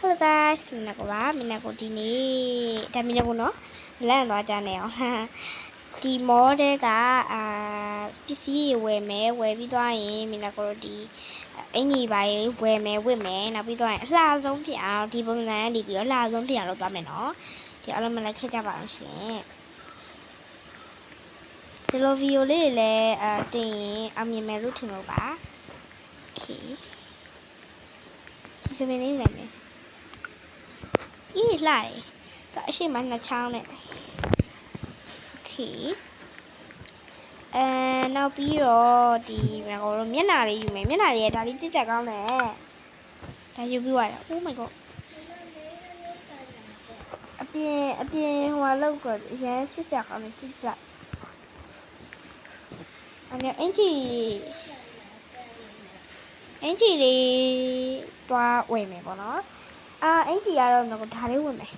Hello guys, မနက်ကိုဒီနေ့ဒါမနက်ကိုနော်လန့်သွားကြနေအောင်ဒီမော်ဒယ်ကပစ္စည်းဝယ်မယ်ဝယ်ပြီးသွားရင်မနက်ကိုဒီအင်ကြီးပိုင်းဝယ်မယ်ဝတ်မယ်နောက်ပြီးသွားရင်အလှဆုံးဖြစ်အောင်ဒီပုံစံကနေပြီးတော့အလှဆုံးဖြစ်အောင်လုပ်သွားမယ်နော်ဒီအားလုံးမလိုက်ခဲ့ကြပါအောင်ရှင်ဒီလိုဗီဒီယိုလေးလည်းတင်ရင်အောင်မြင်မယ်လို့ထင်လို့ပါ Okay ဒီစပင်းလေးလိုက်မယ်အေးလှတယ်အရှိမနှစ်ချောင်းနဲ့ Okay နောက်ပြီးတော့ဒီမျက်နှာလေးယူမယ်မျက်နှာလေးကဒါလေးကြည့်ကြကောင်းတယ်ဒါယူပြီးသွားတယ် Oh my god အပြင်ဟိုလောက်တော့ရမ်းချစ်စရာကောင်းတယ်ကြည့်ကြအဲ့အင်ကြီးလေးသွားဝယ်မယ်ပေါ့နော်အင်ကြီးကတော့ငါဒါလေးဝယ်မယ်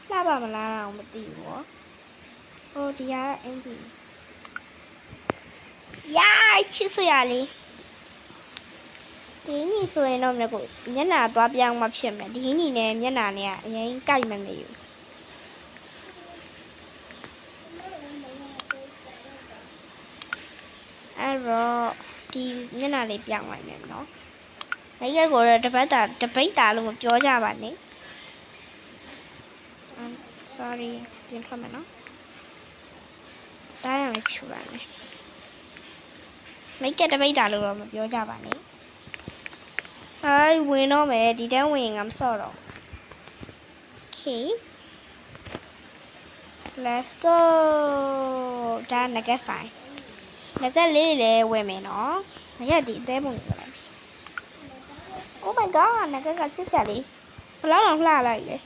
လှပါမလားတော့မသိဘူးပေါ့ဟိုဒီကအင်ကြီးယားချစ်စရာလေးဒီညီဆိုရင်တော့မျိုးကိုမျက်နှာသွားပြောင်းမှဖြစ်မယ်ဒီညီနဲ့မျက်နှာနဲ့ကအရင်ကြိုက်မှမယူအဲ့တော့ဒီမျက်နှာလေးပြောင်းလိုက်မယ်နော်မိတ်ကကိုတော့တပိတ်တာလို့မပြောကြပါနဲ့sorry ပြင်ထွက်မယ်နော်တားရမယ်ဖြူပါမယ်မိတ်ကတပိတ်တာလို့တော့မပြောကြပါနဲ့ဟိုင်းဝင်တော့မယ်ဒီတန်းဝင်ငါမစော့တော့ Okay let's go ဒါငကက်ဆိုင်ငကက်လေးလည်းဝယ်မယ်နော်ငကက်ဒီအသေးပုံကိုလိုက် Oh my god ငကက်ကချစ်စရာလေးဘလောက်တော့လှလိုက်လေ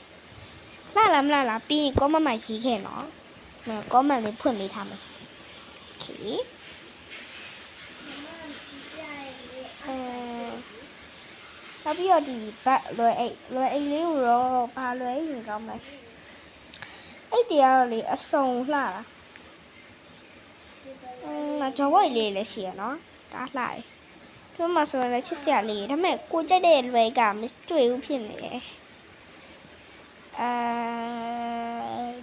လှလားမလှလားပြီးရင် comment မှာရေးခဲ့နော် comment လေးဖွင့်ပေးထားမယ် Okayနောက်ပြီးတော့ဒီဘတ်လွယ်အိတ်လေးကိုတော့ဘာလွယ်အိတ်ရင်ကောင်းမလဲအိတ်တရားတော့လေအစုံလှတာဂျော်ဝိုက်လေးလည်းရှိရနော်ဒါလှတယ်ဒီမှာဆိုရင်လည်းချစ်စရာလေးဒါပေမဲ့ကိုကြိုက်တဲ့လွယ်ကမတွေ့ဘူးဖြစ်နေတယ်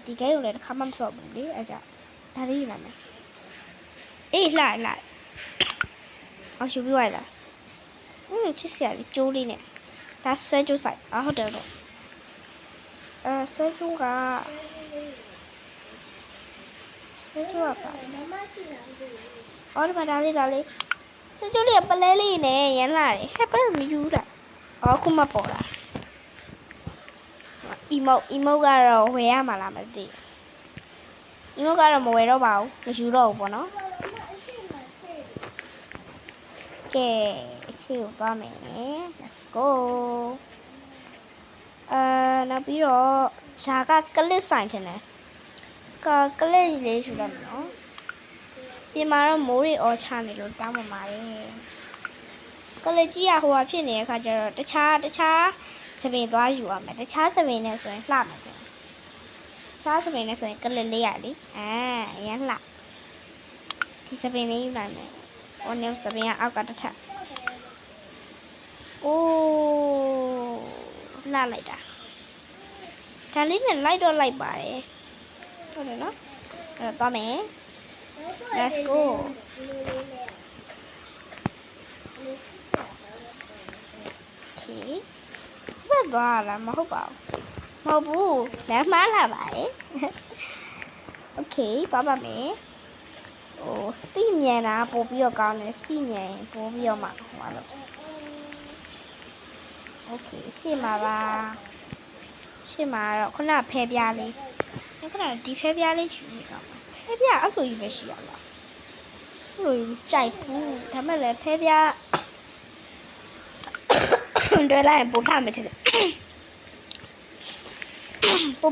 ဒီကိန်းကိုလည်းတစ်ခါမှမစော့ဘူးလေအဲ့ကြောင့်ဒါလေးယူလိုက်မယ်အေးလှအောင်ရှူပြီးသွားလားချစ်စရာလေးကျိုးလေးနဲ့ဒါဆွဲကျိုးဆိုင်ဟုတ်တယ်တော့ဆွဲကျိုးကပါဒီမှာဒါလေးဆွဲကျိုးလေးကပလဲလေးနဲ့ရမ်းလာတယ်ဟဲ့ဘယ်မယူတာခုမှပေါ်လာemote ကတော့ဝယ်ရမှာလားမသိ emote ကတော့မဝယ်တော့ပါဘူးမယူတော့ဘူးပေါ့နော်ကဲရှေ့ကိုသွားမယ် let's go နောက်ပြီးတော့ဂျာကကလစ်ဆိုင်ချင်တယ်ကလစ်လေးယူလိုက်မယ်နော်ပြင်မှာတော့မိုးတွေအော်ချနေလို့တောင်းပန်ပါတယ်ကလစ်ကြီးကဟိုဟာဖြစ်နေတဲ့အခါကျတော့တခြားစပင်သွားယူရမယ်တခြားစပင်နဲ့ဆိုရင်လှမယ်တခြားစပင်နဲ့ဆိုရင်ကလစ်လေးရလေအရင်လှဒီစပင်လေးယူလိုက်မယ်ဟိုနေစပင်ကအောက်ကတစ်ထပ်လှလိုက်တာဒါလေးနဲ့လိုက်တော့လိုက်ပါတယ်ဟုတ်တယ်နော်အဲ့တော့သွားမယ် let's go ဘယ်သွားလာမဟုတ်ပါဘူးလမ်းမှားလာပါတယ် okay သွားပါမယ်speed မြန်တာပို့ပြီးတော့ကောင်းတယ် speed မြန်ပို့ပြီးတော့မှဟိုလို့ okay ရှေ့မှာတော့ခုနဖဲပြားလေးခုနဒီဖဲပြားလေးယူနေတော့ဖဲပြားအဲ့လိုယူပဲရှိရလားအဲ့လိုကြိုက်ဘူးဒါမဲ့လည်းဖဲပြားတွဲလိုက်ပို့ထားမယ်တဲ့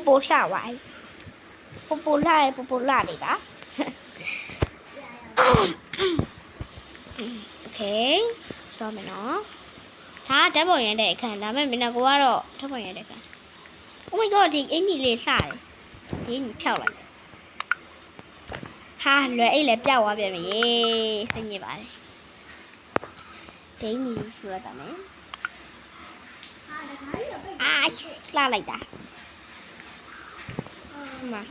ပို့ရှာဝိုင်းပို့လာနေပါokay တော့မယ်နော်ဒါဓာတ်ပုံရတဲ့အခန်းဒါပေမဲ့မင်းကတော့ဓာတ်ပုံရတဲ့အခန်း Oh my god ဒီအင်ကြီးလေးလှတယ်ဒီအင်ကြီးဖြောက်လိုက်ဟာလွယ်အိတ်လည်းပြောက်သွားပြန်ပြီစိတ်ညစ်ပါတယ်ဒီအင်ကြီးဆိုရတာမယ်ဟာ အာလှလိုက်တာမှာ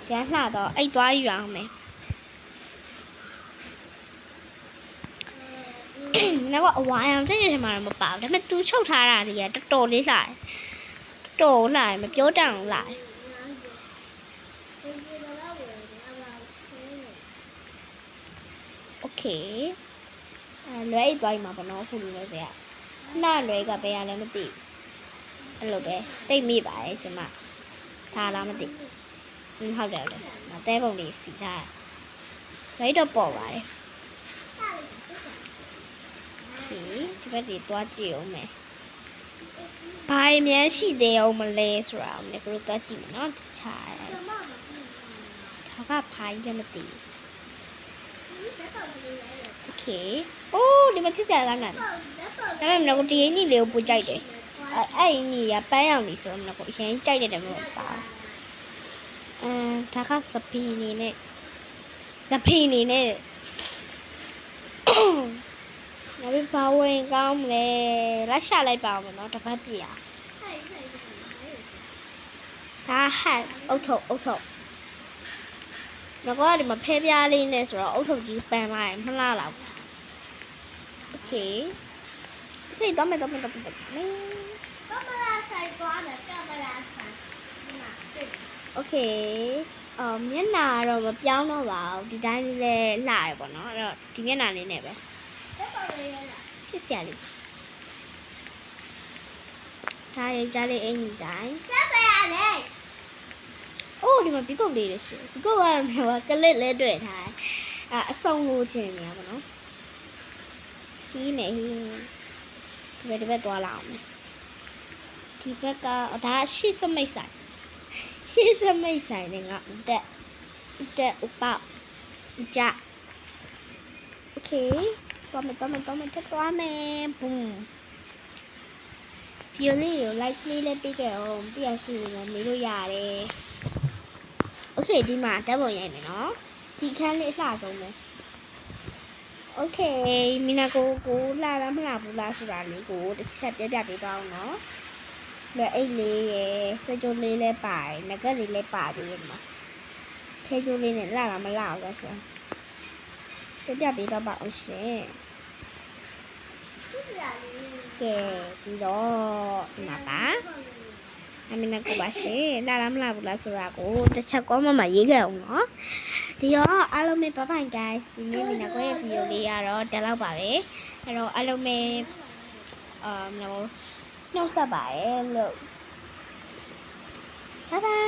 ရမ်းလှတော့အိတ်သွားယူအောင်မယ်နောက်အဝိုင်းအောင်တိတ်နေမှာတော့မပါဘူးဒါပေမဲ့သူချုပ်ထားတာကြီးကတော်တော်လေးလှတယ်တော်တော်လှတယ်မပြောတတ်အောင်လှတယ်โอเคလွယ်အိတ်သွားယူမှာပေါ့နော်အခုလူလဲစရာလှလွယ်ကဘယ်ရလဲမသိအဲ့လိုပဲတိတ်မိပါတယ်ကျမဒါလားမသိဟုတ်တယ်တဲပုံလေးစီထားလွယ်တော့ပေါ်ပါတယ်ဒီဘက်ဒီသွားကြည့်အောင်မယ်ဘာအများရှိသေးအောင်မလဲဆိုတာအောင်လည်းတို့သွားကြည့်မယ်နော်တခြားဒါကဘာကြီးလဲမသိโอเคအိုးဒီမှာချစ်စရာကောင်းတာဒါပေမဲ့ငါကဒီအင်းကြီးလေးကိုပူကြိုက်တယ်အဲ့အင်းကြီးကပန်းရောင်လေးဆိုတော့ငါကအရင်ကြိုက်တယ်မဟုတ်ပါဒါကစပီနေနဲ့ငါပဲဘာဝင်ကောင်းမလဲလက်ရှာလိုက်ပါအောင်နော်တစ်ပတ်ပြရဒါဟတ်အုတ်ထုတ်ငါကဒီမှာဖဲပြားလေးနဲ့ဆိုတော့အုတ်ထုတ်ကြီးပန်လိုက်မလှလောက်โอเคတော့မယ်โอเคမျက်နှာတော့မပြောင်းတော့ပါဘူးဒီတိုင်းလေးလဲလှရပေါ့နော်အဲ့တော့ဒီမျက်နှာလေးနဲ့ပဲချစ်စရာလေးဒါရကြလေးအင်ကြီးဆိုင်ချစ်စရာလေးအိုးဒီမှာပြီးတော့လေးရရှိပြီးတော့ကတော့ကလစ်လဲတွေ့ထားအဆုံလို့ခြင်းနေရပါတော့ဟီးမယ်ဒီဘက်သွားလာအောင်မယ်ဒီဘက်ကဒါရှေ့စမိတ်ဆိုင်နဲ့ငါတက်ဥပကြโอเคသွားမယ်ဘုံဖီယိုလေးကို like လေးလည်းပေးခဲ့အောင်ပြရရှိရင်မေးလို့ရတယ်โอเคဒီမှာတက်ပုံရိုက်မယ်နော်ဒီခန်းလေးအလှဆုံးပဲโอเคမီနာကိုလှလားမလှဘူးလားဆိုတာလေးကိုတစ်ချက်ပြပေးပါအောင်နော်လွယ်အိတ်လေးရယ်စကြိုလေးလည်းပါတယ်ငကက်လေးလည်းပါသေးတယ်မှာခဲကျိုးလေးနဲ့လှလားမလှဘူးလားဆိုတာပြပေးတော့ပါအောင်ရှင်ကဲဒီတော့မှာပါအမင်းကပါရှင်လှလားမလှဘူးလားဆိုတာကိုတစ်ချက်ကောမှရေးခဲ့အောင်နော်ဒီတော့အားလုံးပဲ bye bye guys ဒီနေ့မင်းကိုရဲ့ဗီဒီယိုလေးကတော့တက်လောက်ပါပဲအဲ့တော့အားလုံးပဲနှုတ်ဆက်ပါရဲ့လို့ bye bye